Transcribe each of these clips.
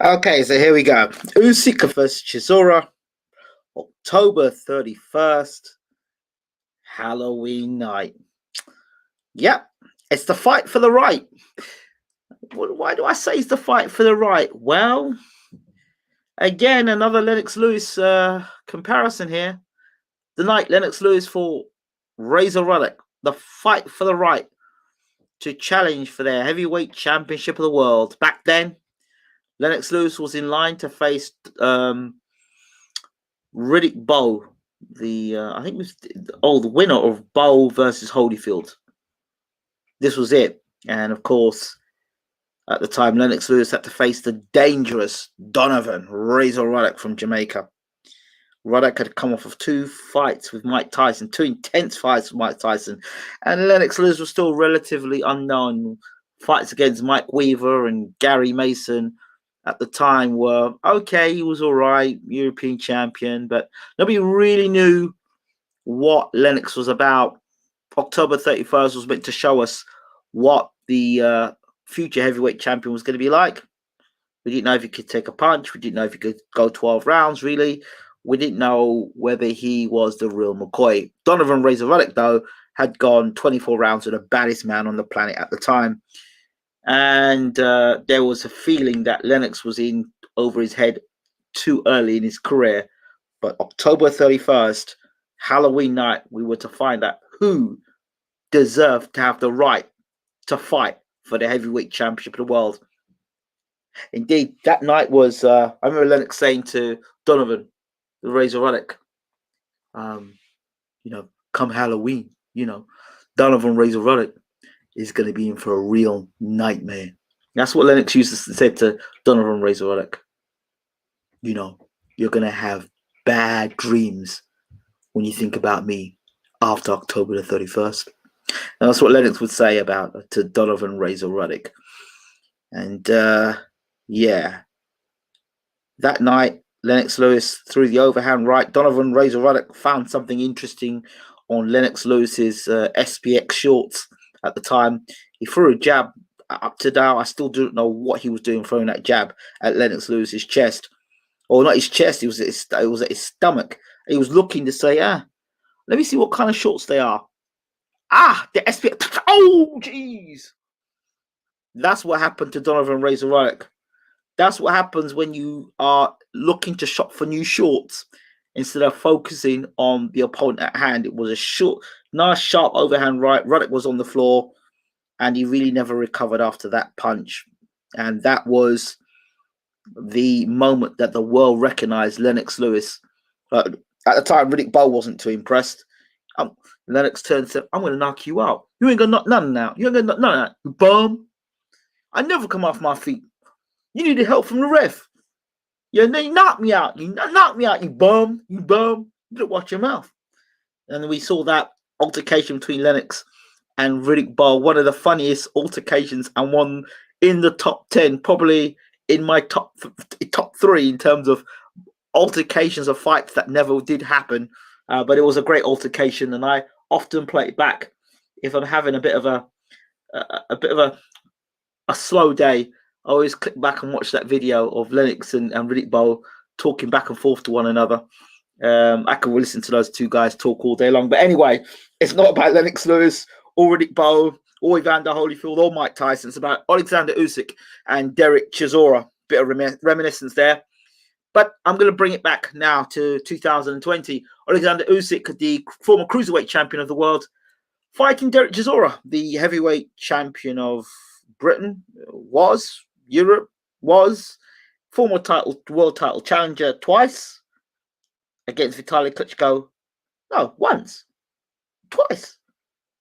Okay, so here we go. Usyk versus Chisora, October 31st, Halloween night. Yep, it's the fight for the right. Why do I say it's the fight for the right? Well, again, another Lennox Lewis comparison here. The night Lennox Lewis fought Razor Ruddock, the fight for the right to challenge for their heavyweight championship of the world. Back then, Lennox Lewis was in line to face Riddick Bowe, I think it was the winner of Bowe versus Holyfield. This was it, and of course, at the time, Lennox Lewis had to face the dangerous Donovan Razor Ruddock from Jamaica. Ruddock had come off of 2 fights with Mike Tyson, 2 intense fights with Mike Tyson, and Lennox Lewis was still relatively unknown. Fights against Mike Weaver and Gary Mason at the time were okay. He was all right, European champion, but nobody really knew what Lennox was about. October 31st was meant to show us what the future heavyweight champion was going to be like. We didn't know if he could take a punch. We didn't know if he could go 12 rounds, really. We didn't know whether he was the real McCoy. Donovan Razor Ruddock, though, had gone 24 rounds with the baddest man on the planet at the time. And there was a feeling that Lennox was in over his head too early in his career. But October 31st, Halloween night, we were to find out who deserved to have the right to fight for the heavyweight championship of the world. Indeed, that night was, I remember Lennox saying to Donovan, the Razor Ruddock, come Halloween, Donovan Razor Ruddock is going to be in for a real nightmare. That's what Lennox used to say to Donovan Razor Ruddock. You're going to have bad dreams when you think about me after October the 31st. And that's what Lennox would say to Donovan Razor Ruddock. And that night, Lennox Lewis threw the overhand right. Donovan Razor Ruddock found something interesting on Lennox Lewis's SPX shorts at the time. He threw a jab. Up to now, I still don't know what he was doing throwing that jab at Lennox Lewis's chest. Or not his chest, it was at his stomach. He was looking to say, let me see what kind of shorts they are. The SPX. Oh, jeez. That's what happened to Donovan Razor Ruddock. That's what happens when you are looking to shop for new shorts instead of focusing on the opponent at hand. It was a short, nice, sharp overhand right. Ruddock was on the floor, and he really never recovered after that punch. And that was the moment that the world recognized Lennox Lewis. At the time, Riddick Bowe wasn't too impressed. Lennox turned and said, I'm going to knock you out. You ain't going to knock none now. You ain't going to knock none of that, you bum. I never come off my feet. You needed help from the ref. You knocked me out. You knocked me out, you bum. You bum. You better watch your mouth. And we saw that altercation between Lennox and Riddick Bowe, one of the funniest altercations and one in the top 10, probably in my top 3 in terms of altercations of fights that never did happen. But it was a great altercation, and I often play it back if I'm having a bit of a slow day. I always click back and watch that video of Lennox and Riddick Bowe talking back and forth to one another. I can listen to those 2 guys talk all day long. But anyway, it's not about Lennox Lewis or Riddick Bowe or Evander Holyfield or Mike Tyson. It's about Oleksandr Usyk and Derek Chisora. Bit of reminiscence there. But I'm going to bring it back now to 2020. Oleksandr Usyk, the former cruiserweight champion of the world, fighting Derek Chisora, the heavyweight champion of Britain, Europe, former world title challenger twice against Vitaly Klitschko. No, once. Twice.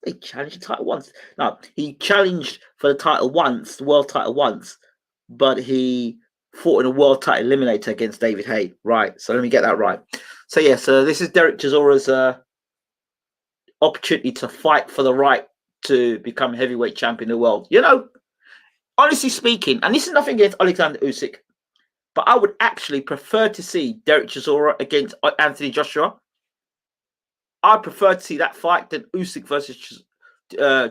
He challenged the title once. No, he challenged for the title once, the world title once, but he fought in a world title eliminator against David Haye. Right, so let me get that right. So this is Derek Chisora's opportunity to fight for the right to become heavyweight champion of the world. Honestly speaking, and this is nothing against Oleksandr Usyk, but I would actually prefer to see Derek Chisora against Anthony Joshua. I prefer to see that fight than Usyk versus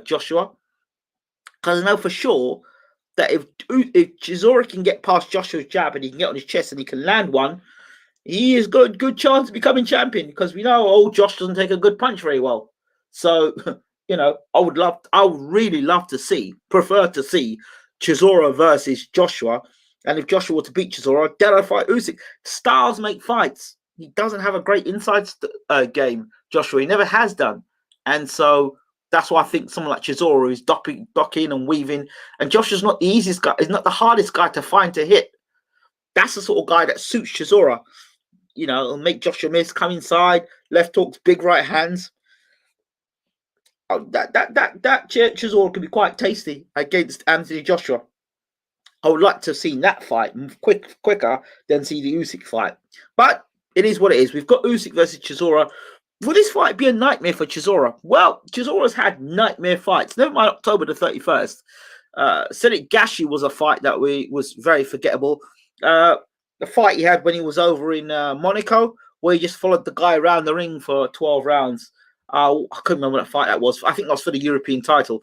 Joshua, because I know for sure that if Chisora can get past Joshua's jab and he can get on his chest and he can land one, he has got a good chance of becoming champion, because we know old Josh doesn't take a good punch very well. So, I would really prefer to see Chisora versus Joshua. And if Joshua were to beat Chisora, then I'd fight Usyk. Styles make fights. He doesn't have a great inside game, Joshua. He never has done. And so that's why I think someone like Chisora is ducking and weaving. And Joshua's not the easiest guy. He's not the hardest guy to find to hit. That's the sort of guy that suits Chisora. It'll make Joshua miss, come inside, left hooks, big right hands. Oh, that Chisora could be quite tasty against Anthony Joshua. I would like to have seen that fight quicker than see the Usyk fight. But it is what it is. We've got Usyk versus Chisora. Will this fight be a nightmare for Chisora? Well, Chisora's had nightmare fights. Never mind October the 31st. Senate Gashi was a fight that was very forgettable. The fight he had when he was over in Monaco, where he just followed the guy around the ring for 12 rounds. I couldn't remember what fight that was. I think that was for the European title.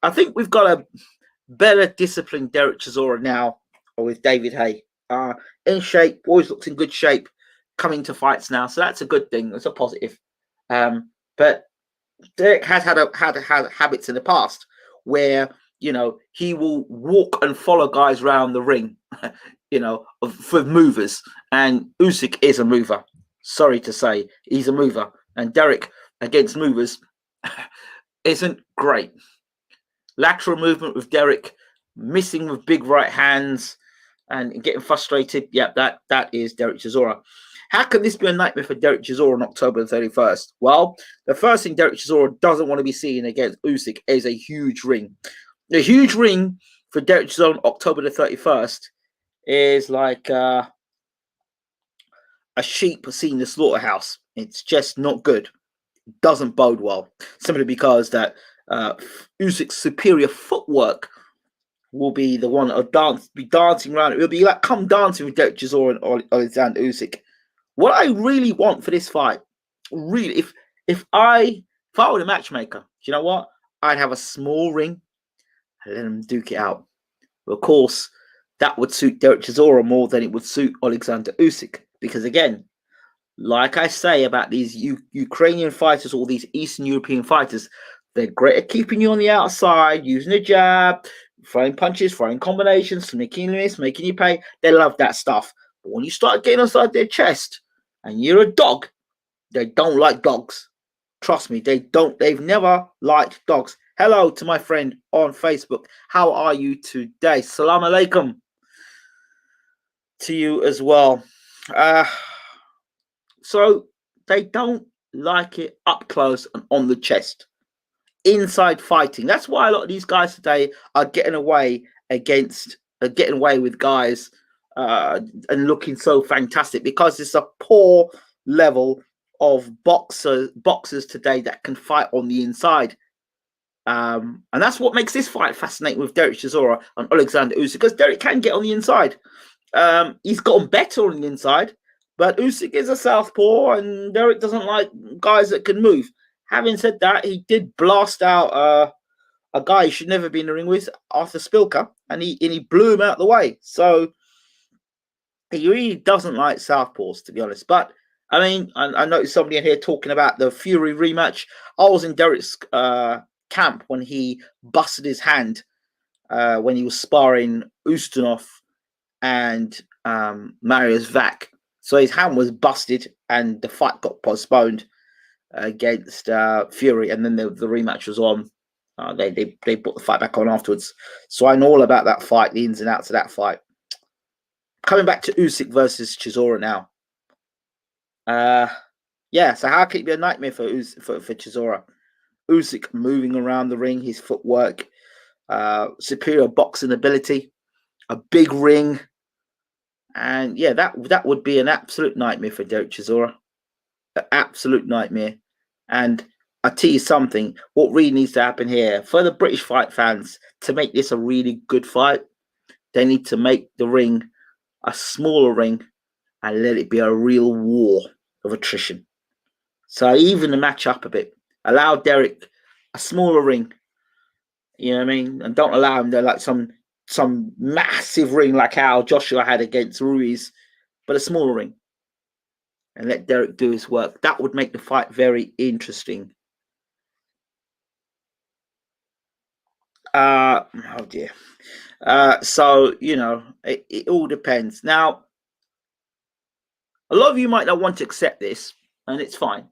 I think we've got a better disciplined Derek Chisora now with David Haye. In shape, always looks in good shape coming to fights now. So that's a good thing. It's a positive. But Derek has had habits in the past where, he will walk and follow guys around the ring, for movers. And Usyk is a mover. Sorry to say, he's a mover. And Derek against movers isn't great. Lateral movement with Derek, missing with big right hands and getting frustrated. Yeah, that is Derek Chisora. How can this be a nightmare for Derek Chisora on October the 31st? Well, the first thing Derek Chisora doesn't want to be seen against Usyk is a huge ring. The huge ring for Derek Chisora on October the 31st is like a sheep seeing the slaughterhouse. It's just not good. It doesn't bode well, simply because that Usyk's superior footwork will be the one be dancing around. It will be like come dancing with Derek Chisora and Oleksandr Usyk. What I really want for this fight, really, if I were the matchmaker, you know what? I'd have a small ring and let them duke it out. But of course, that would suit Derek Chisora more than it would suit Oleksandr Usyk, because again, like I say about these Ukrainian fighters, all these Eastern European fighters, they're great at keeping you on the outside, using a jab, throwing punches, throwing combinations, making you miss, making you pay. They love that stuff. But when you start getting inside their chest and you're a dog, they don't like dogs. Trust me, they don't. They've never liked dogs. Hello to my friend on Facebook. How are you today? Salam alaikum to you as well. So they don't like it up close and on the chest. Inside fighting. That's why a lot of these guys today are getting away with guys and looking so fantastic, because it's a poor level of boxers today that can fight on the inside. And that's what makes this fight fascinating with Derek Chisora and Oleksandr Usyk, because Derek can get on the inside. He's gotten better on the inside, but Usyk is a southpaw and Derek doesn't like guys that can move. Having said that, he did blast out a guy he should never be in the ring with, Arthur Spilka, and he blew him out the way. So he really doesn't like southpaws, to be honest. But I mean, I noticed somebody in here talking about the Fury rematch. I was in Derek's camp when he busted his hand when he was sparring Ustinov and Mariusz Vak. So his hand was busted and the fight got postponed against Fury, and then the rematch was on. They put the fight back on afterwards. So I know all about that fight, the ins and outs of that fight. Coming back to Usyk versus Chisora now. So how can it be a nightmare for Chisora? Usyk moving around the ring, his footwork, superior boxing ability, a big ring. And yeah, that would be an absolute nightmare for Derek Chisora. An absolute nightmare. And I tell you something, what really needs to happen here for the British fight fans to make this a really good fight, they need to make the ring a smaller ring and let it be a real war of attrition. So even the match up a bit. Allow Derek a smaller ring. You know what I mean? And don't allow him to like some some massive ring like how Joshua had against Ruiz, but a smaller ring, and let Derek do his work. That would make the fight very interesting. Oh dear. So it all depends. Now, a lot of you might not want to accept this, and it's fine.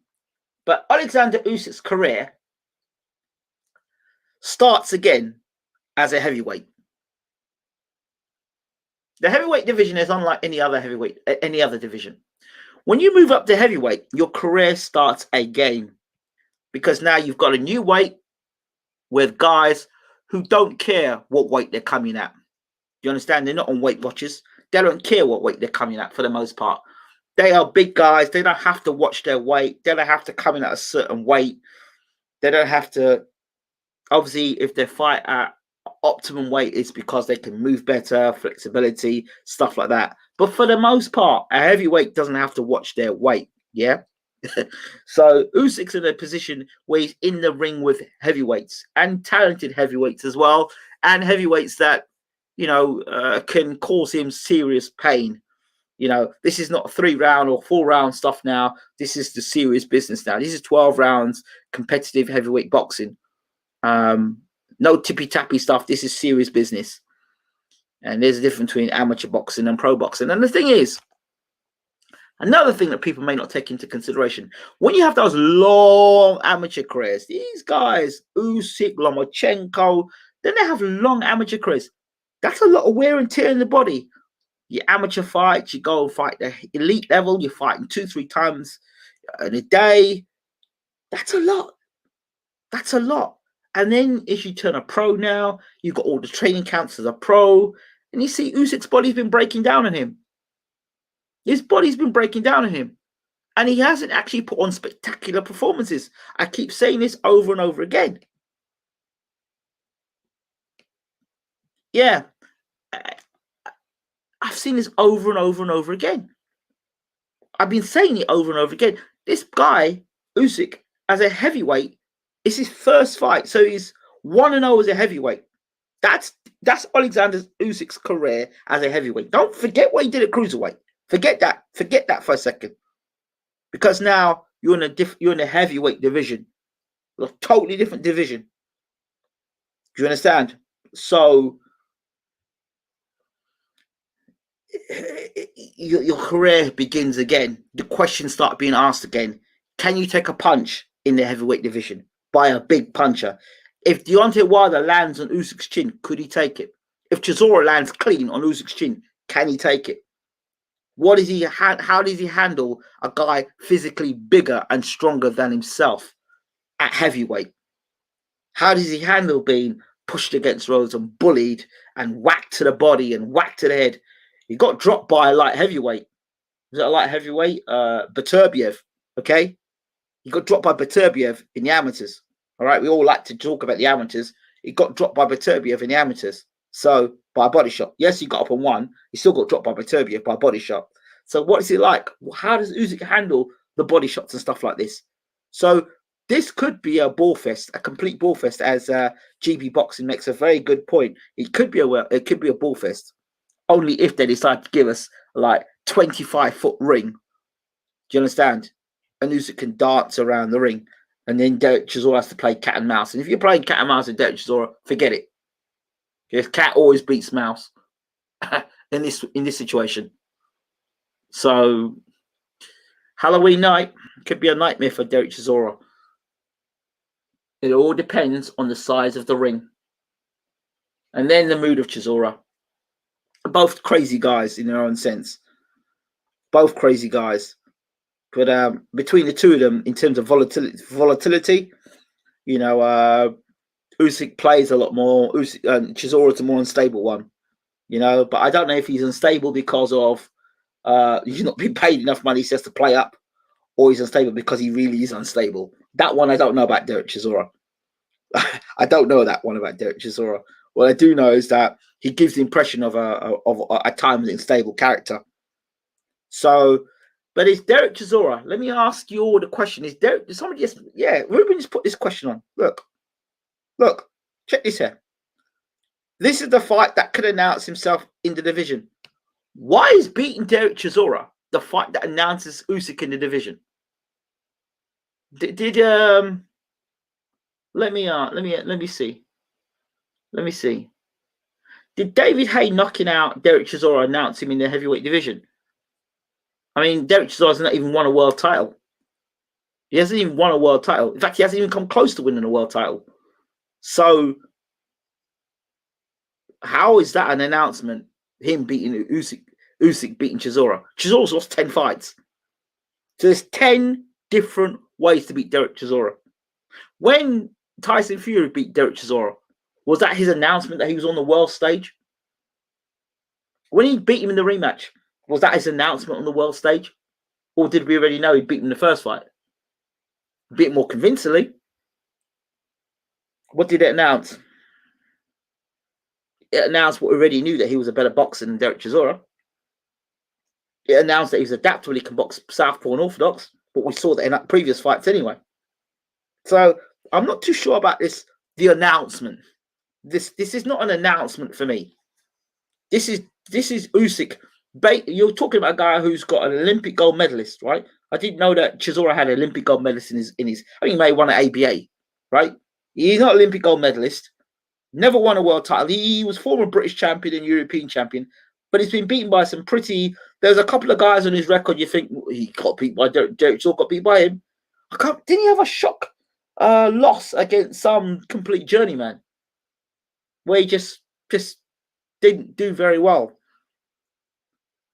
But Oleksandr Usyk's career starts again as a heavyweight. The heavyweight division is unlike any other division. When you move up to heavyweight, your career starts again, because now you've got a new weight with guys who don't care what weight they're coming at. You understand? They're not on Weight Watchers. They don't care what weight they're coming at for the most part. They are big guys. They don't have to watch their weight. They don't have to come in at a certain weight. They don't have to. Obviously, if they fight at optimum weight, it's because they can move better, flexibility, stuff like that. But for the most part, a heavyweight doesn't have to watch their weight. Yeah. So Usyk's in a position where he's in the ring with heavyweights, and talented heavyweights as well, and heavyweights that can cause him serious pain. This is not 3-round or 4-round stuff now. This is the serious business now. This is 12 rounds competitive heavyweight boxing. No tippy-tappy stuff. This is serious business. And there's a difference between amateur boxing and pro boxing. And the thing is, another thing that people may not take into consideration, when you have those long amateur careers, these guys, Usyk, Lomachenko, then they have long amateur careers. That's a lot of wear and tear in the body. Your amateur fights, you go and fight the elite level, you're fighting 2-3 times in a day. That's a lot. That's a lot. And then if you turn a pro now, you've got all the training camps as a pro, and you see Usyk's body's been breaking down on him. His body's been breaking down on him. And he hasn't actually put on spectacular performances. I keep saying this over and over again. Yeah. I've seen this over and over and over again. I've been saying it over and over again. This guy, Usyk, as a heavyweight, it's his first fight. So he's 1-0 as a heavyweight. That's Oleksandr Usyk's career as a heavyweight. Don't forget what he did at cruiserweight. Forget that. Forget that for a second. Because now you're in a heavyweight division. A totally different division. Do you understand? So your career begins again. The questions start being asked again. Can you take a punch in the heavyweight division by a big puncher? If Deontay Wilder lands on Usyk's chin, could he take it? If Chisora lands clean on Usyk's chin, can he take it? How does he handle a guy physically bigger and stronger than himself at heavyweight? How does he handle being pushed against ropes and bullied and whacked to the body and whacked to the head? He got dropped by a light heavyweight. Was it a light heavyweight? Beterbiev, okay? He got dropped by Beterbiev in the amateurs. All right, we all like to talk about the amateurs. He got dropped by Beterbiev in the amateurs. So, by a body shot. Yes, he got up on one. He still got dropped by Beterbiev by a body shot. So, what is it like? How does Usyk handle the body shots and stuff like this? So, this could be a ball fest, a complete ball fest, as GB Boxing makes a very good point. It could be a ball fest, only if they decide to give us like 25-foot ring. Do you understand? And Usyk can dance around the ring, and then Derek Chisora has to play cat and mouse. And if you're playing cat and mouse with Derek Chisora, forget it. Because cat always beats mouse in this situation. So Halloween night could be a nightmare for Derek Chisora. It all depends on the size of the ring, and then the mood of Chisora. Both crazy guys in their own sense. Both crazy guys. But between the two of them, in terms of volatility, Usyk plays a lot more. Chisora's a more unstable one, But I don't know if he's unstable because of he's not being paid enough money, so he has to play up, or he's unstable because he really is unstable. That one I don't know about Derek Chisora. I don't know that one about Derek Chisora. What I do know is that he gives the impression of at times unstable character. So, but it's Derek Chisora. Let me ask you all the question: Is Derek? Did somebody just? Yeah, Ruben just put this question on. Look, check this here. This is the fight that could announce himself in the division. Why is beating Derek Chisora the fight that announces Usyk in the division? Let me see. Let me see. Did David Haye knocking out Derek Chisora announce him in the heavyweight division? I mean, Derek Chisora's not even won a world title. He hasn't even won a world title. In fact, he hasn't even come close to winning a world title. So, how is that an announcement? Him beating Usyk beating Chisora. Chisora's lost 10 fights. So there's 10 different ways to beat Derek Chisora. When Tyson Fury beat Derek Chisora, was that his announcement that he was on the world stage? When he beat him in the rematch, was that his announcement on the world stage? Or did we already know he beat him in the first fight? A bit more convincingly. What did it announce? It announced what we already knew, that he was a better boxer than Derek Chisora. It announced that he was adaptable, he can box southpaw and orthodox, but we saw that in previous fights anyway. So I'm not too sure about this, the announcement. This is not an announcement for me. This is Usyk. You're talking about a guy who's got an Olympic gold medalist, right? I didn't know that Chisora had an Olympic gold medalist in his. I think he may have won an ABA, right? He's not an Olympic gold medalist. Never won a world title. He was former British champion and European champion, but he's been beaten by some pretty. There's a couple of guys on his record. You think he got beat by Derek Chisora, got beat by him. Didn't he have a shock loss against some complete journeyman, where he just didn't do very well?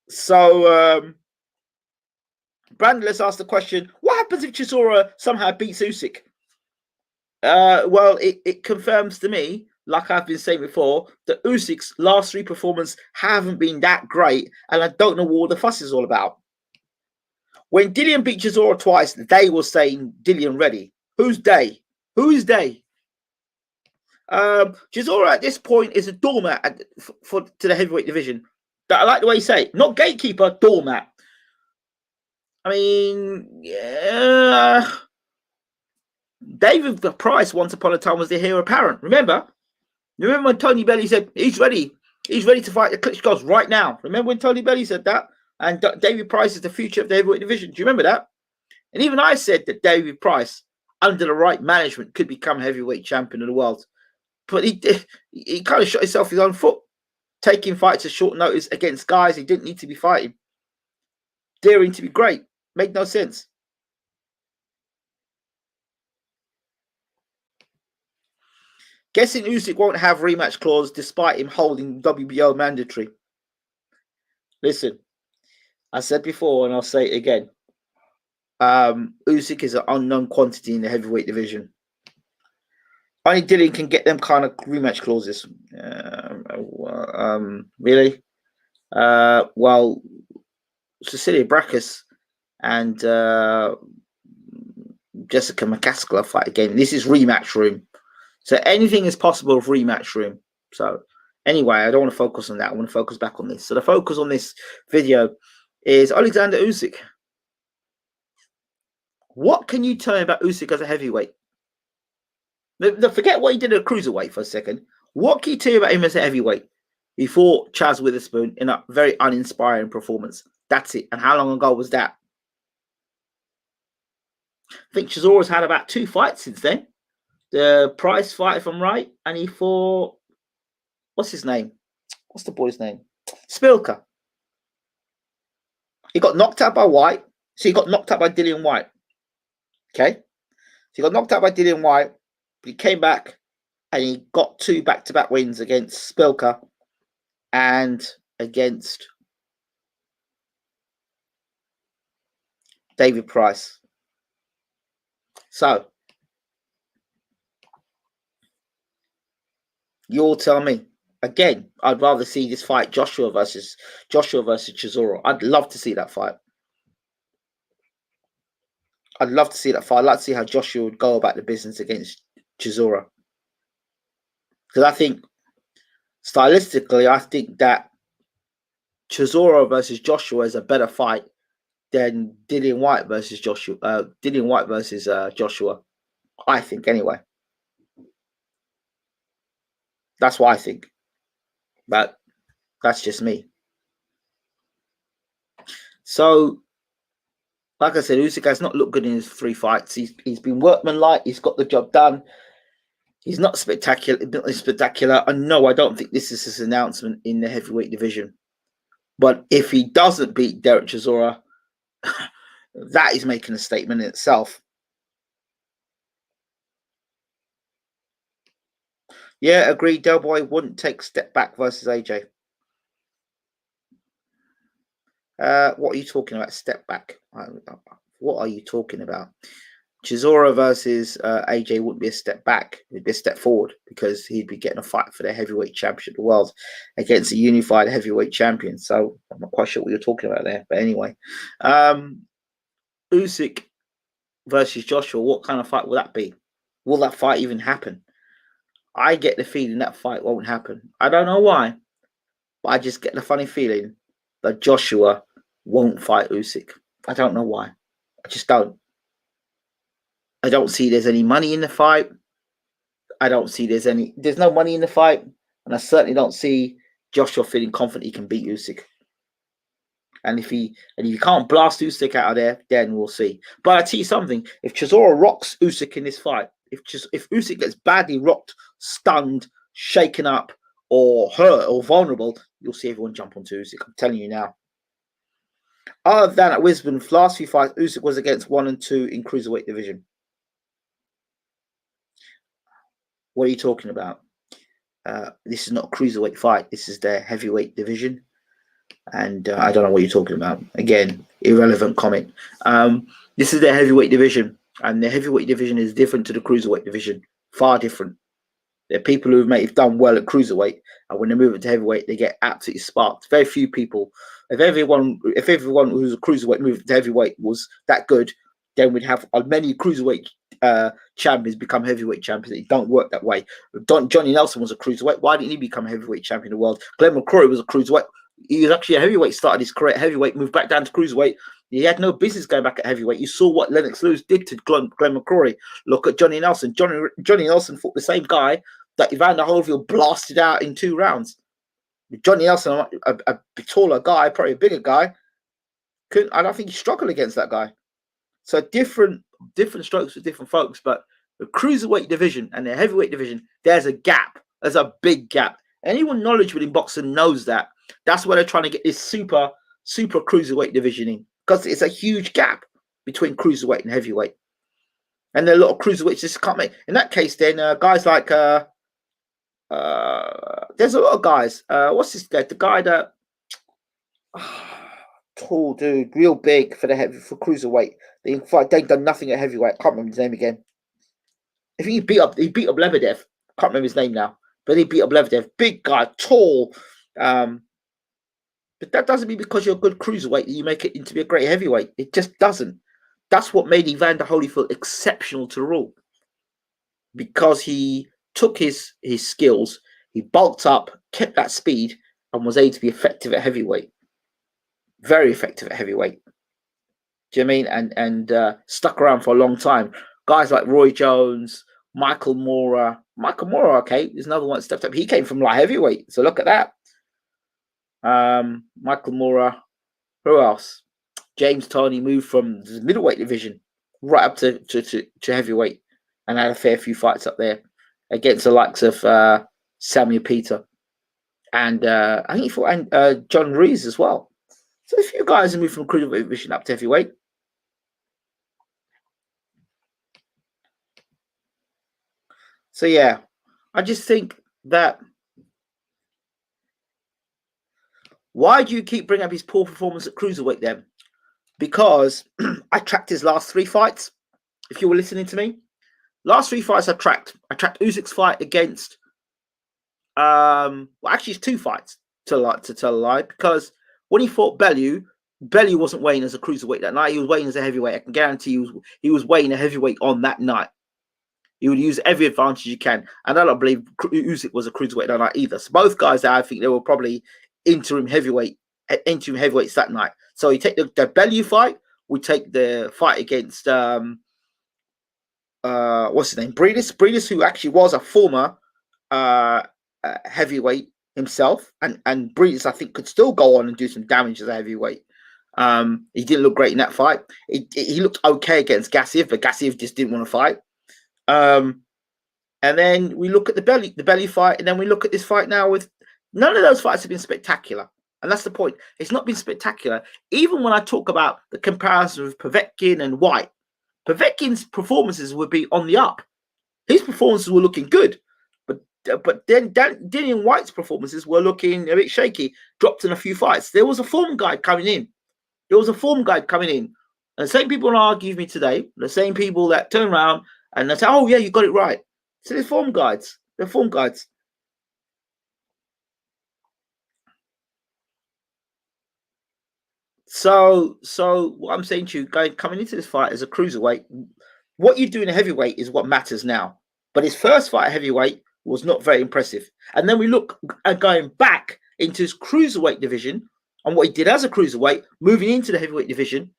So, Brandon, let's ask the question: what happens if Chisora somehow beats Usyk? Well, it confirms to me, like I've been saying before, that Usyk's last 3 performances haven't been that great, and I don't know what the fuss is all about. When Dillian beat Chisora twice, they were saying Dillian ready. Who's they? Who is they? Chisora at this point is a doormat to the heavyweight division. I like the way you say it. Not gatekeeper, doormat. I mean, yeah. David Price, once upon a time, was the heir apparent. Remember when Tony Belly said he's ready to fight the Klitschko's right now? Remember when Tony Belly said that? And David Price is the future of the heavyweight division. Do you remember that? And even I said that David Price, under the right management, could become heavyweight champion of the world. But he kind of shot himself his own foot, taking fights at short notice against guys he didn't need to be fighting. Daring to be great. Made no sense. Guessing Usyk won't have rematch clause despite him holding WBO mandatory. Listen, I said before and I'll say it again. Usyk is an unknown quantity in the heavyweight division. Only Dillian can get them kind of rematch clauses. Really? Well, Cecilia Brækhus and Jessica McCaskill fight again. This is rematch room. So anything is possible with rematch room. So anyway, I don't want to focus on that. I want to focus back on this. So the focus on this video is Oleksandr Usyk. What can you tell me about Usyk as a heavyweight? Forget what he did at cruiserweight for a second. What can you tell me about him as a heavyweight? He fought Chaz Witherspoon in a very uninspiring performance. That's it. And how long ago was that? I think Chisora's had about 2 fights since then. The Price fight, if I'm right, and he fought, what's his name? What's the boy's name? Spilka. He got knocked out by White. So he got knocked out by Dillian White. Okay? So he got knocked out by Dillian White, but he came back and he got 2 back-to-back wins against Spilka and against David Price. So, you all tell me. Again, I'd rather see this fight Joshua versus Chisora. I'd love to see that fight. I'd love to see that fight. I'd like to see how Joshua would go about the business against Chisora. Because I think, stylistically, I think that Chisora versus Joshua is a better fight than Dillian White versus Joshua. Joshua. I think, anyway. That's what I think. But that's just me. So, like I said, Usyk has not looked good in his 3 fights. He's been workmanlike. He's got the job done. He's not spectacular. Not spectacular. And no, I don't think this is his announcement in the heavyweight division. But if he doesn't beat Derek Chisora, that is making a statement in itself. Yeah, agreed. Del Boy wouldn't take step back versus AJ. What are you talking about? Step back. What are you talking about? Chisora versus AJ wouldn't be a step back. It'd be a step forward because he'd be getting a fight for the heavyweight championship of the world against a unified heavyweight champion. So I'm not quite sure what you're talking about there. But anyway, Usyk versus Joshua, what kind of fight will that be? Will that fight even happen? I get the feeling that fight won't happen. I don't know why, but I just get the funny feeling that Joshua won't fight Usyk. I don't know why. I just don't. I don't see there's any money in the fight. I don't see there's no money in the fight. And I certainly don't see Joshua feeling confident he can beat Usyk. And if you can't blast Usyk out of there, then we'll see. But I tell you something, if Chisora rocks Usyk in this fight, if Usyk gets badly rocked, stunned, shaken up, or hurt or vulnerable, you'll see everyone jump onto Usyk. I'm telling you now. Other than at Wisdom's last few fights, Usyk was against 1 and 2 in cruiserweight division. What are you talking about? This is not a cruiserweight fight. This is their heavyweight division. And I don't know what you're talking about. Again, irrelevant comment. This is their heavyweight division. And the heavyweight division is different to the cruiserweight division. Far different. There are people who have done well at cruiserweight. And when they move it to heavyweight, they get absolutely sparked. Very few people. If everyone who's a cruiserweight moved to heavyweight was that good, then we'd have many cruiserweight champions become heavyweight champions. It don't work that way. Johnny Nelson was a cruiserweight. Why didn't he become a heavyweight champion of the world? Glenn McCrory was a cruiserweight. He was actually a heavyweight, started his career at heavyweight, moved back down to cruiserweight. He had no business going back at heavyweight. You saw what Lennox Lewis did to Glenn McCrory. Look at Johnny Nelson. Johnny Nelson fought the same guy that Evander Holyfield blasted out in 2 rounds. Johnny Nelson, a taller guy, probably a bigger guy, I don't think he struggled against that guy. So different strokes for different folks. But the cruiserweight division and the heavyweight division, there's a gap. There's a big gap. Anyone knowledgeable in boxing knows that. That's why they're trying to get this super cruiserweight division in, because it's a huge gap between cruiserweight and heavyweight. And there are a lot of cruiserweights just can't make. In that case, then guys like there's a lot of guys. What's this guy? The guy that tall dude, real big for cruiserweight. They've done nothing at heavyweight. I can't remember his name again. I think he beat up Lebedev. Can't remember his name now, but he beat up Lebedev. Big guy, tall. But that doesn't mean because you're a good cruiserweight that you make it into be a great heavyweight. It just doesn't. That's what made Evander Holyfield exceptional to rule, because he took his skills, he bulked up, kept that speed, and was able to be effective at heavyweight. Very effective at heavyweight. Do you know what I mean? And stuck around for a long time. Guys like Roy Jones, Michael Moorer. Michael Moorer, okay, there's another one that stepped up. He came from light heavyweight, so look at that. Michael Moorer. Who else? James Toney moved from the middleweight division right up to heavyweight and had a fair few fights up there against the likes of Samuel Peter. And I think he fought John Rees as well. So a few guys have moved from cruiserweight division up to heavyweight. So yeah, I just think that why do you keep bringing up his poor performance at cruiserweight then? Because I tracked his last 3 fights. If you were listening to me, last 3 fights I tracked. I tracked Usyk's fight against. Well, actually, it's 2 fights to tell a lie, because when he fought Bellew wasn't weighing as a cruiserweight that night. He was weighing as a heavyweight. I can guarantee he was weighing a heavyweight on that night. He would use every advantage you can, and I don't believe Usyk was a cruiserweight that night either. So both guys, I think they were probably interim heavyweights that night. So you take the Bellew fight, we take the fight against what's his name, Brit, who actually was a former heavyweight himself, and Brit, I think, could still go on and do some damage as a heavyweight. He didn't look great in that fight. He looked okay against Gassiev, but Gassiev just didn't want to fight. And then we look at the belly fight, and then we look at this fight now with none of those fights have been spectacular. And that's the point. It's not been spectacular. Even when I talk about the comparison with Povetkin and White, Povetkin's performances would be on the up. His performances were looking good. But then Dillian White's performances were looking a bit shaky, dropped in a few fights. There was a form guide coming in. And the same people argue with me today, the same people that turn around and they say, oh, yeah, you got it right. So there's form guides. They're form guides. So what I'm saying to you, coming into this fight as a cruiserweight, what you do in a heavyweight is what matters now. But his first fight at heavyweight was not very impressive. And then we look at going back into his cruiserweight division, and what he did as a cruiserweight, moving into the heavyweight division,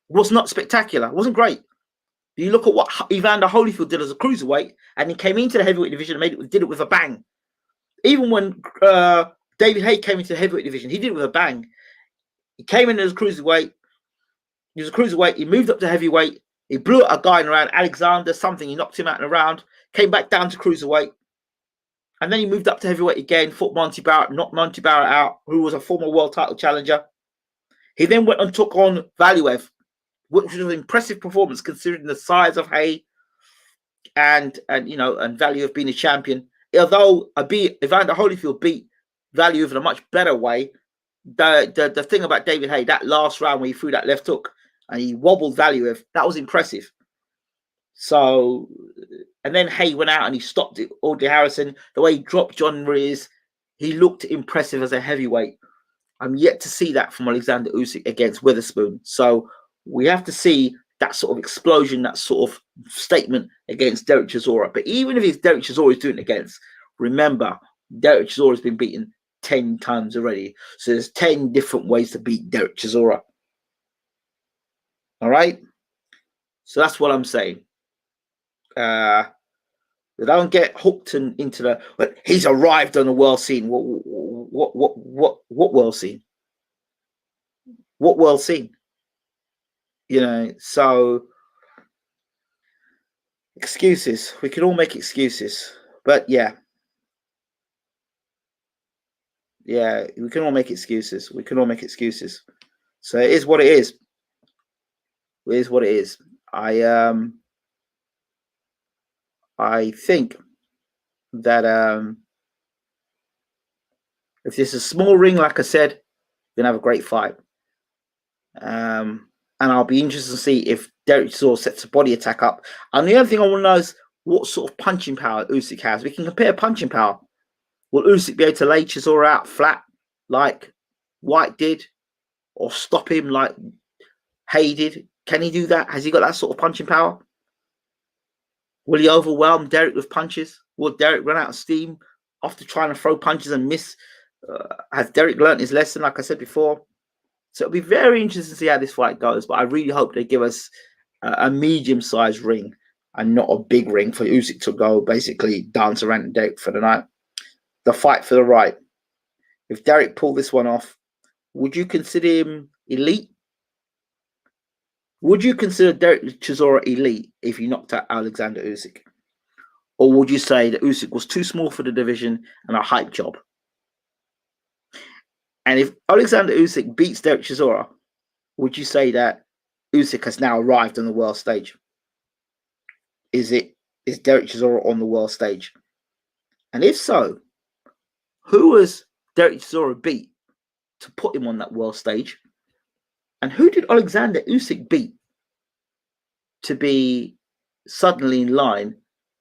was not spectacular. It wasn't great. You look at what Evander Holyfield did as a cruiserweight, and he came into the heavyweight division and did it with a bang. Even when David Haye came into the heavyweight division, he did it with a bang. He came in as a cruiserweight. He was a cruiserweight. He moved up to heavyweight. He blew a guy in around Alexander, something. He knocked him out in a round. Came back down to cruiserweight. And then he moved up to heavyweight again, fought Monty Barrett, knocked Monty Barrett out, who was a former world title challenger. He then went and took on Valuev, which was an impressive performance considering the size of Haye and Valuev being a champion. Although Evander Holyfield beat Valuev in a much better way, the thing about David Haye, that last round where he threw that left hook and he wobbled Valuev, that was impressive. So, and then Haye went out and he stopped it. Audley Harrison, the way he dropped John Ruiz, he looked impressive as a heavyweight. I'm yet to see that from Oleksandr Usyk against Witherspoon. So we have to see that sort of explosion, that sort of statement against Derek Chisora. But even if it's Derek Chisora he's doing it against, remember, Derek Chisora has been beaten 10 times already. So there's 10 different ways to beat Derek Chisora. All right? So that's what I'm saying. They don't get hooked into the. But he's arrived on the world scene. What world scene? What world scene? So excuses. We can all make excuses, but yeah, we can all make excuses. So it is what it is. It is what it is. I think that if this is a small ring, like I said, we're gonna have a great fight. And I'll be interested to see if Derek Chisora sets a body attack up. And the other thing I want to know is what sort of punching power Usyk has. We can compare punching power. Will Usyk be able to lay Chisora out flat like White did, or stop him like Haye did? Can he do that? Has he got that sort of punching power? Will he overwhelm Derek with punches? Will Derek run out of steam after trying to throw punches and miss? Has Derek learned his lesson, like I said before? So it'll be very interesting to see how this fight goes. But I really hope they give us a medium-sized ring and not a big ring for Usyk to go basically dance around Derek for the night. The fight for the right. If Derek pulled this one off, would you consider him elite? Would you consider Derek Chisora elite if he knocked out Oleksandr Usyk? Or would you say that Usyk was too small for the division and a hype job? And if Oleksandr Usyk beats Derek Chisora, would you say that Usyk has now arrived on the world stage? Is Derek Chisora on the world stage? And if so, who has Derek Chisora beat to put him on that world stage? And who did Oleksandr Usyk beat to be suddenly in line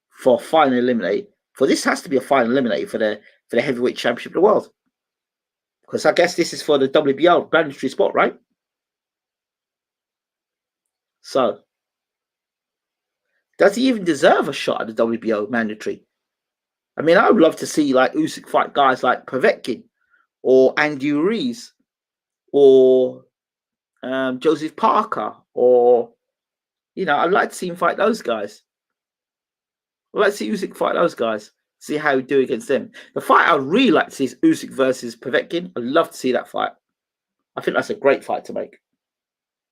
for final eliminator? For this has to be a final eliminator for the heavyweight championship of the world. Because I guess this is for the WBO mandatory spot, right? So, does he even deserve a shot at the WBO mandatory? I mean, I would love to see like Usyk fight guys like Povetkin or Andy Ruiz or Joseph Parker, or I'd like to see him fight those guys. I'd like to see Usyk fight those guys. See how we do against them. The fight I'd really like to see is Usyk versus Povetkin. I'd love to see that fight. I think that's a great fight to make.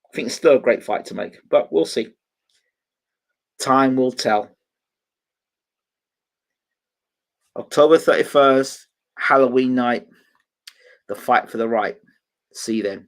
I think it's still a great fight to make, but we'll see. Time will tell. October 31st, Halloween night, the fight for the right. See you then.